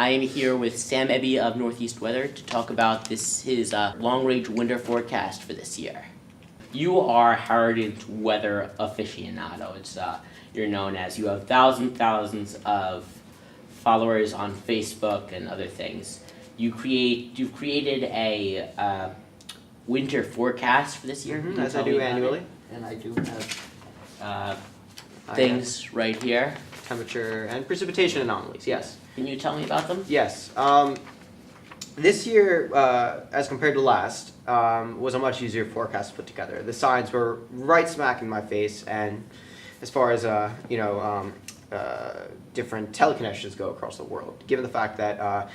I am here with Sam Ebby of Northeast Weather to talk about his long-range winter forecast for this year. You are Heritage Weather aficionado. You're known as. You have thousands of followers on Facebook and other things. You've created a winter forecast for this year. As I do annually. And I do have things right here. Temperature and precipitation anomalies, yes. Can you tell me about them? Yes. This year, as compared to last, was a much easier forecast to put together. The signs were right smack in my face, and as far as different teleconnections go across the world, given the fact that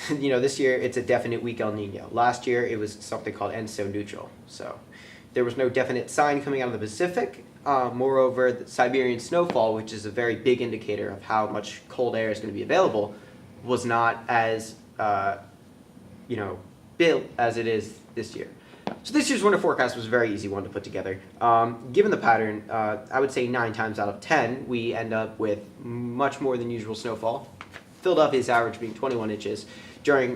this year it's a definite weak El Nino. Last year it was something called ENSO neutral, so there was no definite sign coming out of the Pacific. Moreover, the Siberian snowfall, which is a very big indicator of how much cold air is going to be available, was not as built as it is this year. So this year's winter forecast was a very easy one to put together. Given the pattern, I would say 9 times out of 10, we end up with much more than usual snowfall. Philadelphia's average being 21 inches. During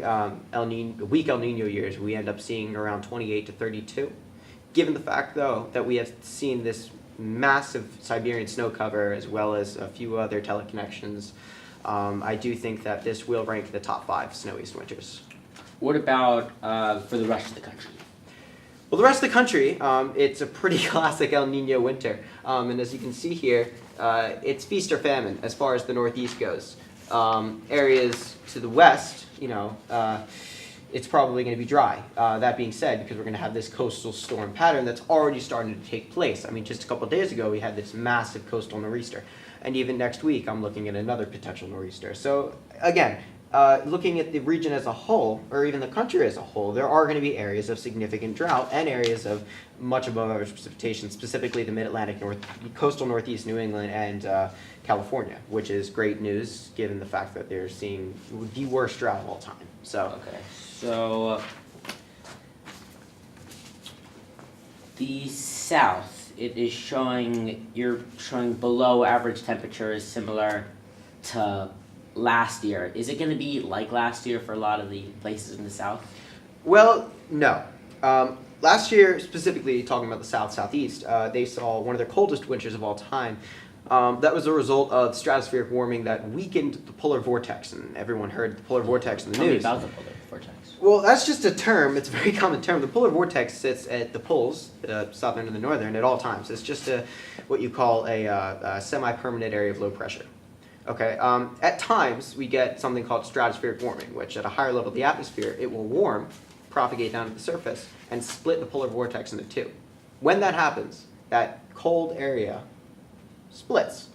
weak El Nino years, we end up seeing around 28 to 32. Given the fact, though, that we have seen this massive Siberian snow cover as well as a few other teleconnections, I do think that this will rank in the top 5 snowiest winters. What about for the rest of the country? Well, the rest of the country, it's a pretty classic El Nino winter. And as you can see here, it's feast or famine as far as the Northeast goes. Areas to the west, it's probably going to be dry. That being said, because we're going to have this coastal storm pattern that's already starting to take place. I mean, just a couple of days ago, we had this massive coastal nor'easter. And even next week, I'm looking at another potential nor'easter. So again, looking at the region as a whole, or even the country as a whole, there are going to be areas of significant drought and areas of much above average precipitation, specifically the mid-Atlantic, coastal Northeast New England, and California, which is great news given the fact that they're seeing the worst drought of all time. So, okay, so the South, you're showing below average temperatures similar to last year. Is it going to be like last year for a lot of the places in the South? Well, no. Last year, specifically talking about the South, Southeast, they saw one of their coldest winters of all time. That was a result of stratospheric warming that weakened the polar vortex, and everyone heard the polar vortex in the news. Tell me about the polar vortex. Well, that's just a term. It's a very common term. The polar vortex sits at the poles, the southern and the northern, at all times. It's just what you call a semi-permanent area of low pressure. Okay. At times, we get something called stratospheric warming, which at a higher level of the atmosphere, it will warm, propagate down to the surface, and split the polar vortex into 2. When that happens, that cold area splits.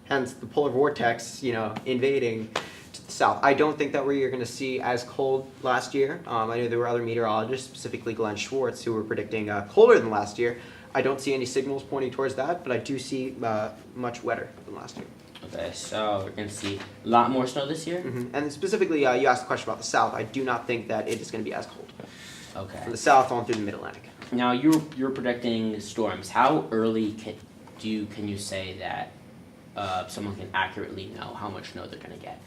Hence, the polar vortex, invading to the south. I don't think that we're going to see as cold last year. I know there were other meteorologists, specifically Glenn Schwartz, who were predicting colder than last year. I don't see any signals pointing towards that, but I do see much wetter than last year. Okay, so we're going to see a lot more snow this year? Mm-hmm. And specifically, you asked a question about the South. I do not think that it is going to be as cold. Okay. From the South on through the Mid-Atlantic. Now, you're predicting storms. How early can you say that someone can accurately know how much snow they're going to get?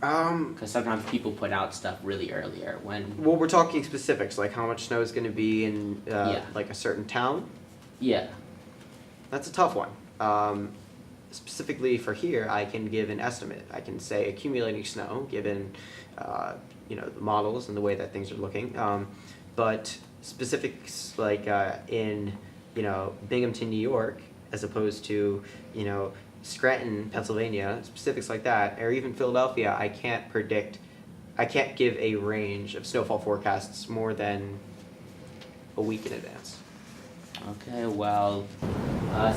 Because sometimes people put out stuff really earlier. Well, we're talking specifics, like how much snow is going to be in like a certain town? Yeah. That's a tough one. Specifically for here, I can give an estimate. I can say accumulating snow, given the models and the way that things are looking. But specifics like in Binghamton, New York, as opposed to Scranton, Pennsylvania, specifics like that, or even Philadelphia, I can't predict. I can't give a range of snowfall forecasts more than a week in advance. Okay, well,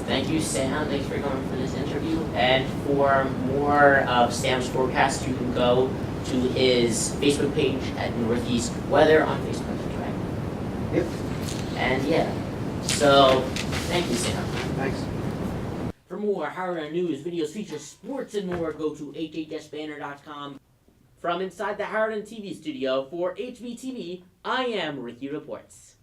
thank you, Sam. Thanks for going for this interview. And for more of Sam's forecast, you can go to his Facebook page at Northeast Weather on Facebook, right? Yep. And yeah, so thank you, Sam. Thanks. For more Howard news, videos, features, sports, and more, go to hhsbanner.com. From inside the Howard TV studio for HBTV, I am Ricky Reports.